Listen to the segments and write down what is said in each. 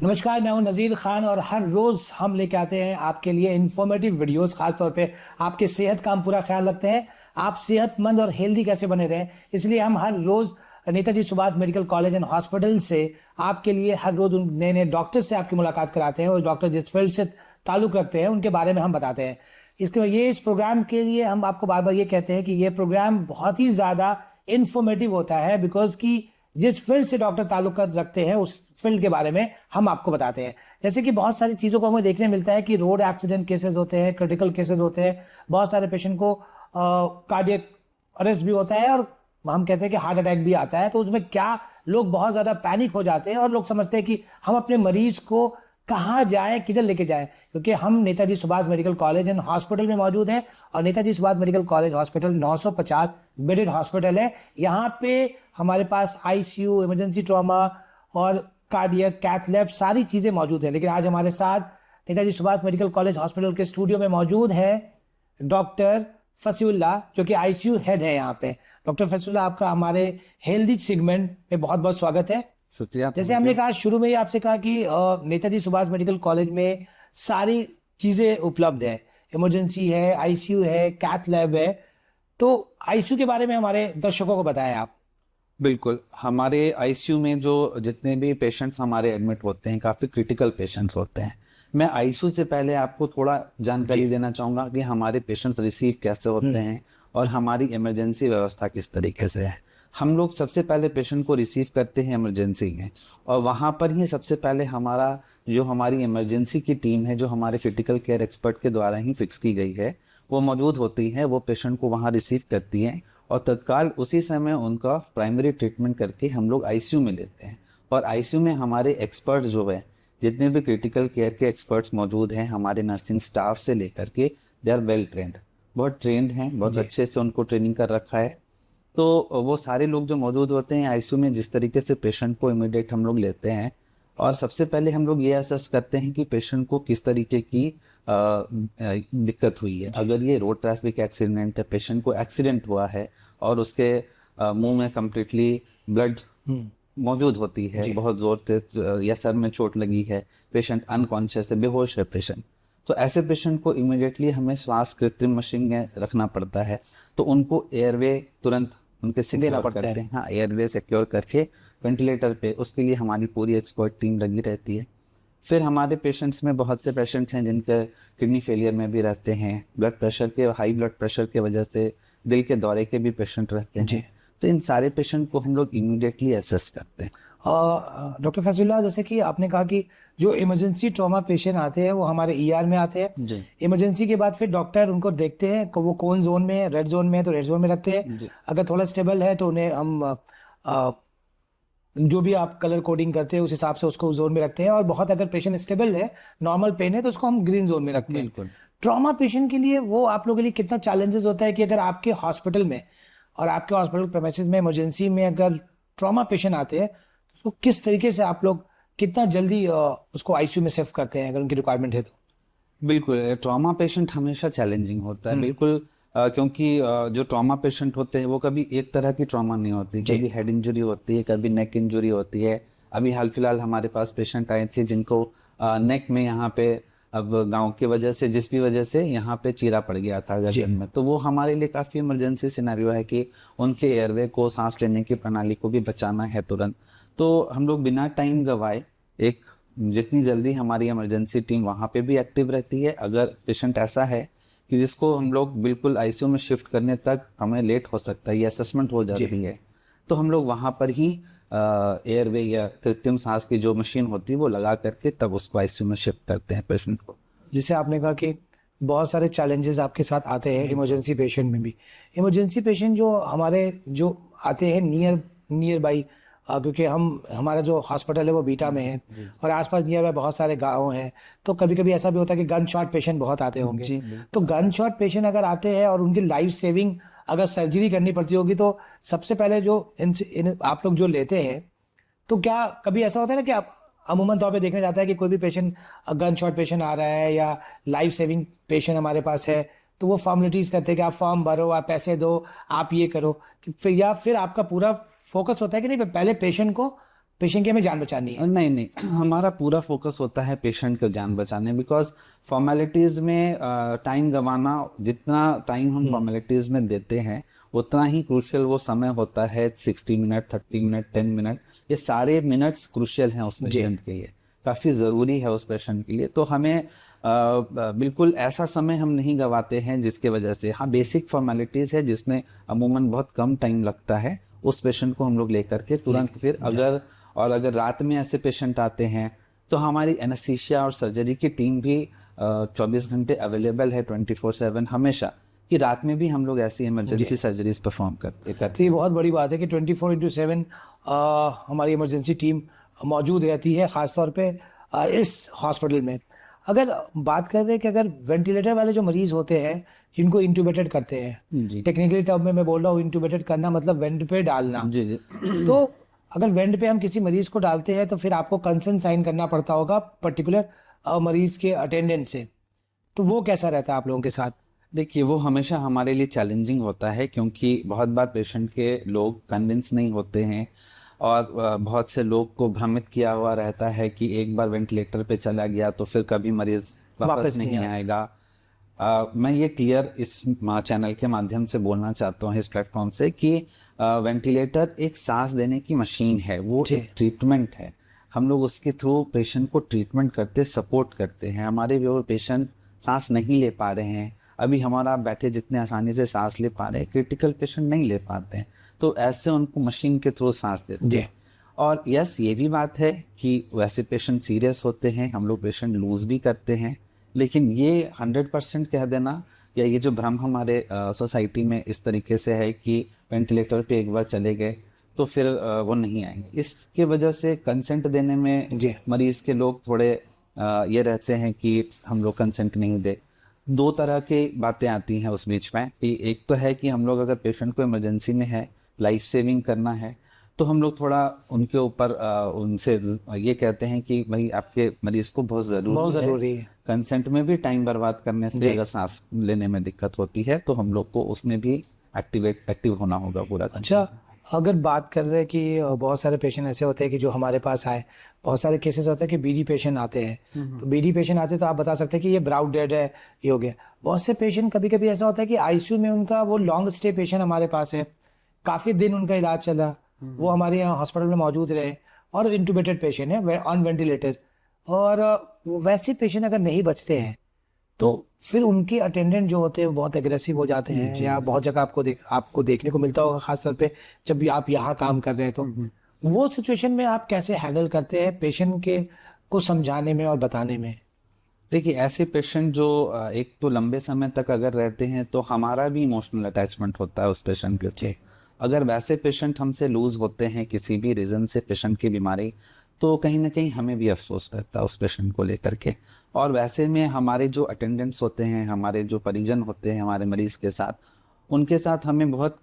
नमस्कार, मैं हूं नज़ीर खान और हर रोज़ हम लेके आते हैं आपके लिए इन्फॉर्मेटिव वीडियोस। खास तौर पे आपके सेहत का हम पूरा ख्याल रखते हैं। आप सेहतमंद और हेल्दी कैसे बने रहें, इसलिए हम हर रोज़ Netaji Subhash medical college and hospital से आपके लिए हर रोज़ उन नए नए डॉक्टर से आपकी मुलाकात कराते हैं और डॉक्टर जिस फील्ड से ताल्लुक़ रखते हैं उनके बारे में हम बताते हैं। इस प्रोग्राम के लिए हम आपको बार बार ये कहते हैं कि ये प्रोग्राम बहुत ही ज़्यादा इन्फॉर्मेटिव होता है, बिकॉज कि जिस फील्ड से डॉक्टर ताल्लुकात रखते हैं उस फील्ड के बारे में हम आपको बताते हैं। जैसे कि बहुत सारी चीज़ों को हमें देखने मिलता है कि रोड एक्सीडेंट केसेस होते हैं, क्रिटिकल केसेस होते हैं, बहुत सारे पेशेंट को कार्डियक अरेस्ट भी होता है और हम कहते हैं कि हार्ट अटैक भी आता है। तो उसमें क्या लोग बहुत ज़्यादा पैनिक हो जाते हैं और लोग समझते हैं कि हम अपने मरीज को कहाँ जाएं, किधर लेके जाएं, क्योंकि हम Netaji Subhash medical college and hospital में मौजूद हैं और Netaji Subhash medical college hospital 950 bedded hospital है। यहाँ पे हमारे पास आईसीयू, इमरजेंसी ट्रॉमा और कार्डियक, कैथ लैब सारी चीज़ें मौजूद है। लेकिन आज हमारे साथ Netaji Subhash medical college hospital के स्टूडियो में मौजूद है डॉक्टर फसीउल्लाह, जो कि आईसीयू हेड है यहाँ पे। डॉक्टर फसीउल्लाह, आपका हमारे हेल्दी सेगमेंट में बहुत बहुत स्वागत है। शुक्रिया। जैसे हमने कहा शुरू में ही आपसे कहा कि नेताजी सुभाष मेडिकल कॉलेज में सारी चीज़ें उपलब्ध है, इमरजेंसी है, आईसीयू है, कैथ लैब है। तो आईसीयू के बारे में हमारे दर्शकों को बताएं आप। बिल्कुल, हमारे आईसीयू में जो जितने भी पेशेंट्स हमारे एडमिट होते हैं काफ़ी क्रिटिकल पेशेंट्स होते हैं। मैं आईसीयू से पहले आपको थोड़ा जानकारी देना चाहूँगा कि हमारे पेशेंट्स रिसीव कैसे होते हैं और हमारी इमरजेंसी व्यवस्था किस तरीके से है। हम लोग सबसे पहले पेशेंट को रिसीव करते हैं इमरजेंसी में और वहाँ पर ही सबसे पहले हमारी इमरजेंसी की टीम है, जो हमारे क्रिटिकल केयर एक्सपर्ट के द्वारा ही फिक्स की गई है, वो मौजूद होती है। वो पेशेंट को वहाँ रिसीव करती हैं और तत्काल उसी समय उनका प्राइमरी ट्रीटमेंट करके हम लोग आईसीयू में लेते हैं। और आईसीयू में हमारे एक्सपर्ट जो है, जितने भी क्रिटिकल केयर के एक्सपर्ट्स मौजूद हैं, हमारे नर्सिंग स्टाफ से लेकर के, दे आर वेल ट्रेंड, बहुत ट्रेंड हैं, बहुत अच्छे से उनको ट्रेनिंग कर रखा है। तो वो सारे लोग जो मौजूद होते हैं आईसीयू में, जिस तरीके से पेशेंट को इमीडिएट हम लोग लेते हैं और सबसे पहले हम लोग ये असेस करते हैं कि पेशेंट को किस तरीके की दिक्कत हुई है। अगर ये रोड ट्रैफिक एक्सीडेंट है, पेशेंट को एक्सीडेंट हुआ है और उसके मुंह में कम्प्लीटली ब्लड मौजूद होती है, बहुत जोर से, या सर में चोट लगी है, पेशेंट अनकॉन्शियस है, बेहोश है पेशेंट, तो ऐसे पेशेंट को इमीडिएटली हमें श्वास कृत्रिम मशीन में रखना पड़ता है। तो उनको एयरवे तुरंत उनके सिक्योर करते हैं। हाँ, एयरवे सिक्योर करके वेंटिलेटर पे, उसके लिए हमारी पूरी एक्सपर्ट टीम लगी रहती है। फिर हमारे पेशेंट्स में बहुत से पेशेंट्स हैं जिनके किडनी फेलियर में भी रहते हैं, ब्लड प्रेशर के, हाई ब्लड प्रेशर के वजह से दिल के दौरे के भी पेशेंट रहते हैं। तो इन सारे पेशेंट को हम लोग इमीडिएटली असेस करते हैं। डॉक्टर फैजुल्लाह, जैसे कि आपने कहा कि जो इमरजेंसी ट्रॉमा पेशेंट आते हैं वो हमारे ईआर में आते हैं। इमरजेंसी के बाद फिर डॉक्टर उनको देखते हैं वो कौन जोन में है, रेड जोन में है तो रेड जोन में रखते हैं। अगर थोड़ा स्टेबल है तो उन्हें हम जो भी आप कलर कोडिंग करते हैं उस हिसाब से उसको जोन में रखते हैं। और बहुत अगर पेशेंट स्टेबल है, नॉर्मल पेन है, तो उसको हम ग्रीन जोन में रखते हैं। ट्रॉमा पेशेंट के लिए वो आप लोगों के लिए कितना चैलेंजेस होता है कि अगर आपके हॉस्पिटल में और आपके हॉस्पिटल प्रेमिसेस में इमरजेंसी में अगर ट्रॉमा पेशेंट आते हैं तो किस तरीके से आप लोग कितना जल्दी उसको आईसीयू में शिफ्ट करते हैं अगर उनकी रिक्वायरमेंट है तो? बिल्कुल, ट्रॉमा पेशेंट हमेशा चैलेंजिंग होता है, बिल्कुल, क्योंकि जो ट्रॉमा पेशेंट होते हैं वो कभी एक तरह की ट्रॉमा नहीं होती, कभी हेड इंजरी होती है, कभी नेक इंजरी होती है। अभी हाल फिलहाल हमारे पास पेशेंट आए थे जिनको नेक में यहाँ पे, अब गांव की वजह से, जिस भी वजह से यहाँ पे चीरा पड़ गया था गर्दन में, तो वो हमारे लिए काफ़ी इमरजेंसी सिनेरियो है कि उनके एयरवे को, सांस लेने की प्रणाली को भी बचाना है तुरंत। तो हम लोग बिना टाइम गवाए जितनी जल्दी हमारी इमरजेंसी टीम वहाँ पे भी एक्टिव रहती है। अगर पेशेंट ऐसा है कि जिसको हम लोग बिल्कुल आईसीयू में शिफ्ट करने तक हमें लेट हो सकता है या असेसमेंट हो जाती है, तो हम लोग वहाँ पर ही एयरवे या कृत्रिम सांस की जो मशीन होती है वो लगा करके तब उसको आईसीयू में शिफ्ट करते हैं पेशेंट को। जैसे आपने कहा कि बहुत सारे चैलेंजेस आपके साथ आते हैं इमरजेंसी पेशेंट में भी। इमरजेंसी पेशेंट जो हमारे जो आते हैं नियर बाई, क्योंकि हमारा जो हॉस्पिटल है वो बीटा में है और आसपास नियर बाय बहुत सारे गाँव हैं, तो कभी कभी ऐसा भी होता है कि गन शॉट पेशेंट बहुत आते होंगे। तो गन शॉट पेशेंट अगर आते हैं और उनकी लाइफ सेविंग अगर सर्जरी करनी पड़ती होगी, तो सबसे पहले जो आप लोग जो लेते हैं, तो क्या कभी ऐसा होता है ना कि आप अमूमन तौर पे देखने जाता है कि कोई भी पेशेंट, गन शॉट पेशेंट आ रहा है या लाइफ सेविंग पेशेंट हमारे पास है, तो वो फॉर्मेलिटीज़ करते हैं कि आप फॉर्म भरो, आप पैसे दो, आप ये करो, या फिर आपका पूरा फोकस होता है कि नहीं, पहले पेशेंट को पेशेंट की हमें जान बचानी है? नहीं नहीं, हमारा पूरा फोकस होता है पेशेंट को जान बचाने, बिकॉज फॉर्मेलिटीज में टाइम गंवाना, जितना टाइम हम फॉर्मेलिटीज में देते हैं उतना ही क्रूशियल वो समय होता है। 60 मिनट, 30 मिनट, 10 मिनट, ये सारे मिनट्स क्रूशियल हैं उस पेशेंट के लिए, काफ़ी ज़रूरी है उस पेशेंट के लिए। तो हमें बिल्कुल ऐसा समय हम नहीं गंवाते हैं जिसके वजह से, हाँ बेसिक फॉर्मेलिटीज़ है जिसमें अमूमन बहुत कम टाइम लगता है, उस पेशेंट को हम लोग लेकर के तुरंत फिर अगर रात में ऐसे पेशेंट आते हैं तो हमारी एनेस्थीसिया और सर्जरी की टीम भी 24 घंटे अवेलेबल है 24/7 हमेशा, कि रात में भी हम लोग ऐसी इमरजेंसी सर्जरीज परफॉर्म करते तो ये बहुत बड़ी बात है कि 24/7 हमारी इमरजेंसी टीम मौजूद रहती है, ख़ासतौर पे इस हॉस्पिटल में। अगर बात कर रहे हैं कि अगर वेंटिलेटर वाले जो मरीज़ होते हैं जिनको इंट्यूबेटेड करते हैं, जी टेक्निकली टर्म में मैं बोल रहा हूँ, इंट्यूबेटेड करना मतलब वेंट पे डालना। जी जी। तो अगर वेंट पे हम किसी मरीज़ को डालते हैं तो फिर आपको कंसेंट साइन करना पड़ता होगा पर्टिकुलर मरीज़ के अटेंडेंट से, तो वो कैसा रहता है आप लोगों के साथ? देखिए, वो हमेशा हमारे लिए चैलेंजिंग होता है, क्योंकि बहुत बार पेशेंट के लोग कन्विंस नहीं होते हैं और बहुत से लोग को भ्रमित किया हुआ रहता है कि एक बार वेंटिलेटर पे चला गया तो फिर कभी मरीज वापस नहीं आएगा। मैं ये क्लियर इस चैनल के माध्यम से बोलना चाहता हूँ, इस प्लेटफॉर्म से, कि वेंटिलेटर एक सांस देने की मशीन है, वो एक ट्रीटमेंट है। हम लोग उसके थ्रू पेशेंट को ट्रीटमेंट करते, सपोर्ट करते हैं। हमारे जो पेशेंट सांस नहीं ले पा रहे हैं, अभी हमारा आप बैठे जितने आसानी से सांस ले पा रहे हैं, क्रिटिकल पेशेंट नहीं ले पाते हैं, तो ऐसे उनको मशीन के थ्रू सांस देते हैं। और यस, ये भी बात है कि वैसे पेशेंट सीरियस होते हैं, हम लोग पेशेंट लूज भी करते हैं, लेकिन ये 100% कह देना, या ये जो भ्रम हमारे सोसाइटी में इस तरीके से है कि वेंटिलेटर पे एक बार चले गए तो फिर वो नहीं आएंगे, इसके वजह से कंसेंट देने में मरीज के लोग थोड़े ये रहते हैं कि हम लोग कंसेंट नहीं दे। दो तरह की बातें आती हैं उस बीच में, कि एक तो है कि हम लोग अगर पेशेंट को इमरजेंसी में है, लाइफ सेविंग करना है, तो हम लोग थोड़ा उनके ऊपर उनसे ये कहते हैं कि भाई आपके मरीज को बहुत ज़रूरी है। कंसेंट में भी टाइम बर्बाद करने से अगर सांस लेने में दिक्कत होती है तो हम लोग को उसमें भी एक्टिव होना होगा पूरा। अच्छा, अगर बात कर रहे हैं कि बहुत सारे पेशेंट ऐसे होते हैं कि जो हमारे पास आए, बहुत सारे केसेस होते हैं कि बीडी पेशेंट आते हैं, तो बीडी पेशेंट आते हैं तो आप बता सकते हैं कि ये ब्राउड डेड है, ये हो गया। बहुत से पेशेंट कभी कभी ऐसा होता है कि आईसीयू में उनका वो लॉन्ग स्टे पेशेंट हमारे पास है, काफ़ी दिन उनका इलाज चला, वो हमारे यहाँ हॉस्पिटल में मौजूद रहे, और इंटूबेटेड पेशेंट है ऑन वेंटिलेटर, और वैसे पेशेंट अगर नहीं बचते हैं तो फिर उनके अटेंडेंट जो होते हैं बहुत एग्रेसिव हो जाते हैं, या बहुत जगह आपको देखने को मिलता होगा, खासतौर पे जब भी आप यहाँ काम कर रहे हैं, तो वो सिचुएशन में आप कैसे हैंडल करते हैं पेशेंट के को समझाने में और बताने में? देखिए, ऐसे पेशेंट जो एक तो लंबे समय तक अगर रहते हैं तो हमारा भी इमोशनल अटैचमेंट होता है उस पेशेंट के साथ। अगर वैसे पेशेंट हमसे लूज होते हैं किसी भी रीज़न से, पेशेंट की बीमारी, तो कहीं ना कहीं हमें भी अफसोस रहता है उस पेशेंट को लेकर के। और वैसे में हमारे जो अटेंडेंट्स होते हैं, हमारे जो परिजन होते हैं हमारे मरीज़ के साथ, उनके साथ हमें बहुत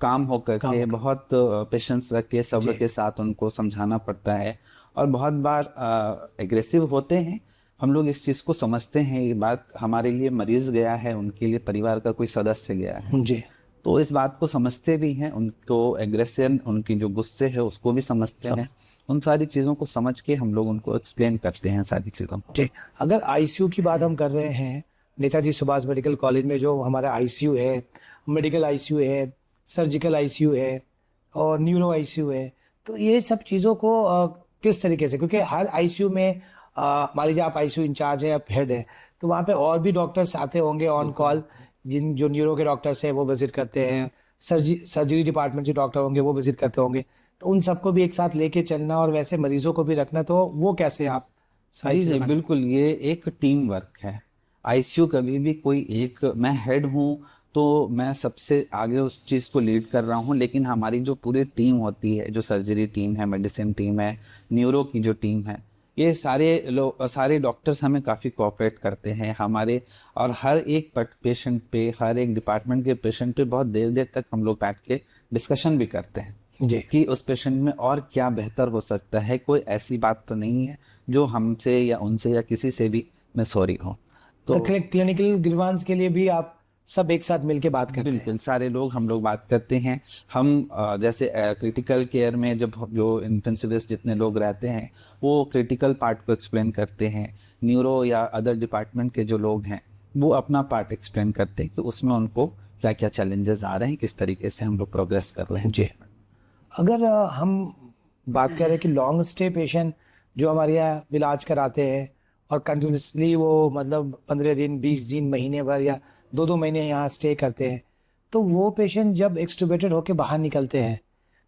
काम होकर के, बहुत पेशेंस रख के, सब्र के साथ उनको समझाना पड़ता है। और बहुत बार एग्रेसिव होते हैं, हम लोग इस चीज़ को समझते हैं, ये बात हमारे लिए मरीज़ गया है, उनके लिए परिवार का कोई सदस्य गया है जी, तो इस बात को समझते भी हैं, उनको एग्रेशन, उनकी जो गुस्से है उसको भी समझते हैं। उन सारी चीज़ों को समझ के हम लोग उनको एक्सप्लेन करते हैं सारी चीज़ों को। जी। अगर आईसीयू की बात हम कर रहे हैं, नेताजी सुभाष मेडिकल कॉलेज में जो हमारा आईसीयू है, मेडिकल आईसीयू है, सर्जिकल आईसीयू है और न्यूरो आईसीयू है, तो ये सब चीज़ों को किस तरीके से, क्योंकि हर आईसीयू में मान लीजिए आप आईसीयू इंचार्ज है, आप हेड है, तो वहाँ पे और भी डॉक्टर्स आते होंगे ऑन कॉल, जो न्यूरो के डॉक्टर्स हैं वो विजिट करते हैं, सर्जरी डिपार्टमेंट के डॉक्टर होंगे वो विजिट करते होंगे, तो उन सबको भी एक साथ लेके चलना और वैसे मरीजों को भी रखना, तो वो कैसे आप जी बिल्कुल, ये एक टीम वर्क है। आईसीयू कभी भी कोई एक, मैं हेड हूँ तो मैं सबसे आगे उस चीज़ को लीड कर रहा हूँ, लेकिन हमारी जो पूरी टीम होती है, जो सर्जरी टीम है, मेडिसिन टीम है, न्यूरो की जो टीम है, ये सारे डॉक्टर्स हमें काफ़ी कोऑपरेट करते हैं हमारे। और हर एक पेशेंट पे, हर एक डिपार्टमेंट के पेशेंट पे बहुत देर देर तक हम लोग बैठ के डिस्कशन भी करते हैं कि उस पेशेंट में और क्या बेहतर हो सकता है। कोई ऐसी बात तो नहीं है जो हमसे या उनसे या किसी से भी मैं सॉरी हूँ। तो क्लिनिकल ग्रीवांस के लिए भी आप सब एक साथ मिलके बात करते हैं। बिल्कुल, सारे लोग हम लोग बात करते हैं। हम जैसे क्रिटिकल केयर में जब जो इंटेंसिविस्ट जितने लोग रहते हैं वो क्रिटिकल पार्ट को एक्सप्लेन करते हैं, न्यूरो या अदर डिपार्टमेंट के जो लोग हैं वो अपना पार्ट एक्सप्लेन करते हैं कि उसमें उनको क्या क्या चैलेंजेस आ रहे हैं, किस तरीके से हम लोग प्रोग्रेस कर रहे हैं। जी, अगर हम बात करें कि लॉन्ग स्टे पेशेंट जो हमारे यहाँ इलाज कराते हैं और कंटिन्यूसली वो मतलब 15 दिन 20 दिन महीने भर या 2-2 महीने यहाँ स्टे करते हैं, तो वो पेशेंट जब एक्सटुबेटेड होकर बाहर निकलते हैं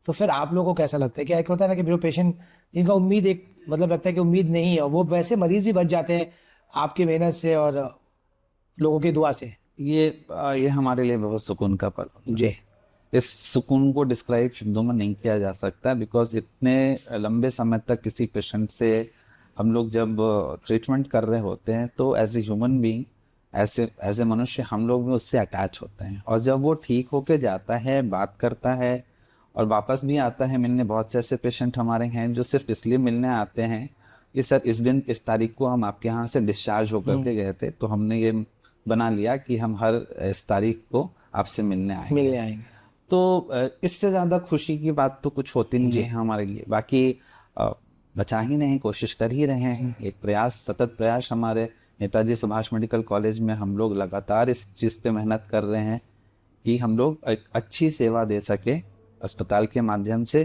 तो फिर आप लोगों को कैसा लगता है? क्या एक होता है ना कि जो पेशेंट जिनका उम्मीद एक मतलब लगता है कि उम्मीद नहीं है, वो वैसे मरीज भी बच जाते हैं आपकी मेहनत से और लोगों की दुआ से। ये हमारे लिए बहुत सुकून का पल होता है। जी, इस सुकून को डिस्क्राइब शब्दों में नहीं किया जा सकता, बिकॉज इतने लंबे समय तक किसी पेशेंट से हम लोग जब ट्रीटमेंट कर रहे होते हैं तो as a human being, as a मनुष्य हम लोग भी उससे अटैच होते हैं। और जब वो ठीक होके जाता है, बात करता है और वापस भी आता है मिलने, बहुत से ऐसे पेशेंट हमारे हैं जो सिर्फ इसलिए मिलने आते हैं कि सर इस दिन इस तारीख को हम आपके यहाँ से डिस्चार्ज होकर के गए थे, तो हमने ये बना लिया कि हम हर इस तारीख को आपसे मिलने आएंगे। तो इससे ज़्यादा खुशी की बात तो कुछ होती नहीं है हमारे लिए। बाकी बचा ही नहीं, कोशिश कर ही रहे हैं। एक प्रयास, सतत प्रयास हमारे नेताजी सुभाष मेडिकल कॉलेज में हम लोग लगातार इस चीज़ पे मेहनत कर रहे हैं कि हम लोग एक अच्छी सेवा दे सके अस्पताल के माध्यम से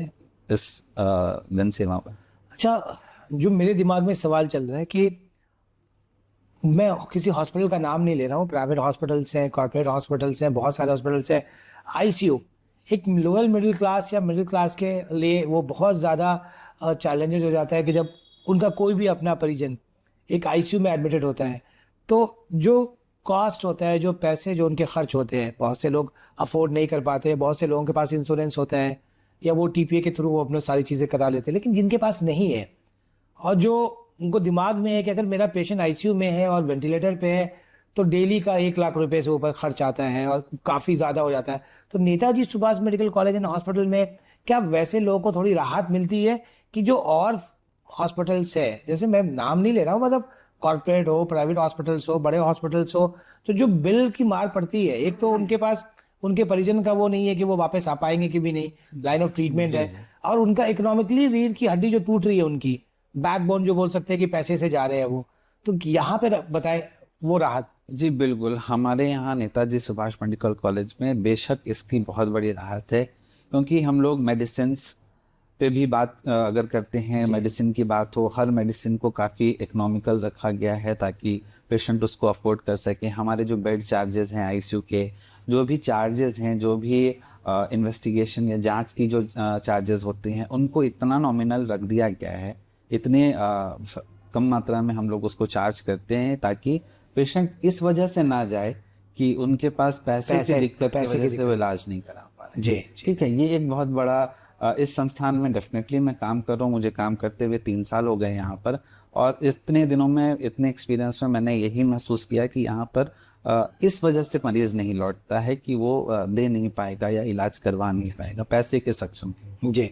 इस जन सेवा पर। अच्छा, जो मेरे दिमाग में सवाल चल रहा है कि मैं किसी हॉस्पिटल का नाम नहीं ले रहा हूँ, प्राइवेट हॉस्पिटल्स हैं, कॉर्पोरेट हॉस्पिटल्स हैं, बहुत सारे हॉस्पिटल्स हैं। आईसीयू एक लोअर मिडिल क्लास या मिडिल क्लास के लिए वो बहुत ज़्यादा चैलेंजेस हो जाता है कि जब उनका कोई भी अपना परिजन एक आईसीयू में एडमिटेड होता है, तो जो कॉस्ट होता है, जो पैसे जो उनके खर्च होते हैं, बहुत से लोग अफोर्ड नहीं कर पाते, बहुत से लोगों के पास इंश्योरेंस होता है या वो टीपीए के थ्रू वो अपनी सारी चीज़ें करा लेते हैं, लेकिन जिनके पास नहीं है और जो उनको दिमाग में है कि अगर मेरा पेशेंट आईसीयू में है और वेंटिलेटर पे है तो डेली का 1 लाख रुपए से ऊपर खर्च आता है और काफ़ी ज़्यादा हो जाता है। तो Netaji Subhash medical college and hospital में क्या वैसे लोगों को थोड़ी राहत मिलती है कि जो और हॉस्पिटल्स है, जैसे मैं नाम नहीं ले रहा हूँ, मतलब कॉर्पोरेट हो, प्राइवेट हॉस्पिटल्स हो, बड़े हॉस्पिटल्स हो, तो जो बिल की मार पड़ती है, एक तो उनके पास उनके परिजन का वो नहीं है कि वो वापस आ पाएंगे कि भी नहीं, लाइन ऑफ ट्रीटमेंट है, और उनका इकोनॉमिकली रीढ़ की हड्डी जो टूट रही है, उनकी बैकबोन जो बोल सकते हैं कि पैसे से जा रहे हैं वो, तो यहाँ पे बताए वो राहत। जी बिल्कुल, हमारे यहाँ नेताजी सुभाष मेडिकल कॉलेज में बेशक इसकी बहुत बड़ी राहत है, क्योंकि हम लोग मेडिसिन्स पे भी बात अगर करते हैं, मेडिसिन की बात हो, हर मेडिसिन को काफ़ी इकोनॉमिकल रखा गया है ताकि पेशेंट उसको अफोर्ड कर सके। हमारे जो बेड चार्जेस हैं आईसीयू के, जो भी चार्जेस हैं, जो भी इन्वेस्टिगेशन या जांच की जो चार्जेस होते हैं, उनको इतना नॉमिनल रख दिया गया है, इतने कम मात्रा में हम लोग उसको चार्ज करते हैं ताकि पेशेंट इस वजह से ना जाए कि उनके पास पैसे की दिक्कत की वजह से वो इलाज नहीं करा पा रहे। जी, ठीक है, ये एक बहुत बड़ा इस संस्थान में डेफिनेटली मैं काम कर रहा हूँ। मुझे काम करते हुए 3 साल हो गए यहाँ पर, और इतने दिनों में, इतने एक्सपीरियंस में मैंने यही महसूस किया कि यहाँ पर इस वजह से मरीज नहीं लौटता है कि वो दे नहीं पाएगा या इलाज करवा नहीं पाएगा पैसे के सक्षम। जी।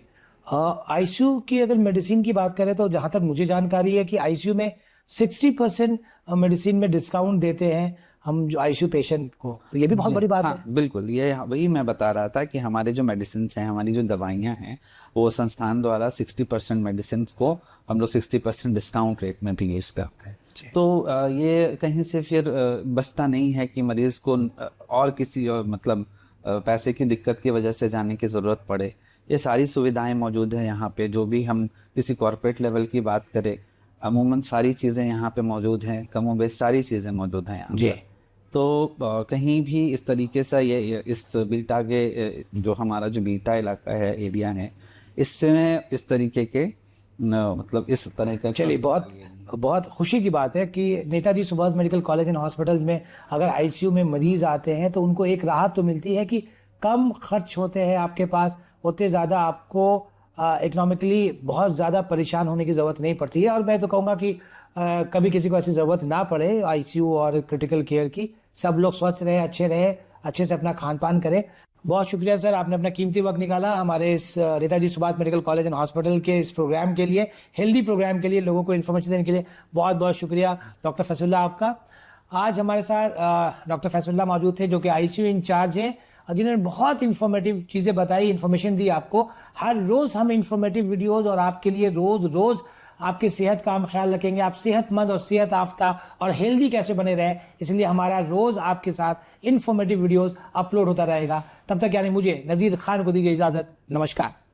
आईसीयू की अगर मेडिसिन की बात करें तो जहाँ तक मुझे जानकारी है कि आईसीयू में 60% मेडिसिन में डिस्काउंट देते हैं हम जो आईसीयू पेशेंट को, तो ये भी बहुत बड़ी बात है। बिल्कुल, ये वही मैं बता रहा था कि हमारे जो मेडिसिन हैं, हमारी जो दवाइयाँ हैं, वो संस्थान द्वारा 60% मेडिसिन को हम लोग 60% डिस्काउंट रेट में भी यूज़ करते हैं। तो ये कहीं से फिर बचता नहीं है कि मरीज़ को और किसी और मतलब पैसे की दिक्कत की वजह से जाने की ज़रूरत पड़े। ये सारी सुविधाएं मौजूद हैं यहाँ पे। जो भी हम किसी कॉर्पोरेट लेवल की बात करें, अमूमन सारी चीज़ें यहाँ पे मौजूद हैं, कमोबेश सारी चीज़ें मौजूद हैं यहाँ पे। तो कहीं भी इस तरीके से ये इस बीटा के जो हमारा जो बीटा इलाका है, एरिया है, इसमें इस तरीके के मतलब इस तरह का, चलिए बहुत खुशी की बात है कि Netaji Subhash medical college and hospital में अगर आईसीयू में मरीज आते हैं तो उनको एक राहत तो मिलती है कि कम खर्च होते हैं आपके पास, उतने ज़्यादा आपको इकोनॉमिकली बहुत ज़्यादा परेशान होने की ज़रूरत नहीं पड़ती है। और मैं तो कहूँगा कि कभी किसी को ऐसी ज़रूरत ना पड़े आईसीयू और क्रिटिकल केयर की। सब लोग स्वस्थ रहे, अच्छे रहे, अच्छे से अपना खान पान करें। बहुत शुक्रिया सर, आपने अपना कीमती वक्त निकाला हमारे इस Netaji Subhash medical college and hospital के इस प्रोग्राम के लिए, हेल्दी प्रोग्राम के लिए, लोगों को इन्फॉर्मेशन देने के लिए बहुत बहुत शुक्रिया डॉक्टर फैसुल्ला आपका। आज हमारे साथ डॉक्टर फैसुल्लाह मौजूद थे, जो कि आईसीयू इंचार्ज हैं, और जिन्होंने बहुत इंफॉर्मेटिव चीज़ें बताई, इन्फॉर्मेशन दी आपको। हर रोज़ हम इंफॉर्मेटिव वीडियोज़ और आपके लिए रोज़ आपकी सेहत का हम ख्याल रखेंगे। आप सेहतमंद और सेहत याफ्ता और हेल्दी कैसे बने रहें, इसलिए हमारा रोज़ आपके साथ इंफॉर्मेटिव वीडियोज़ अपलोड होता रहेगा। तब तक यानी मुझे नज़ीर खान को दीजिए इजाज़त। नमस्कार।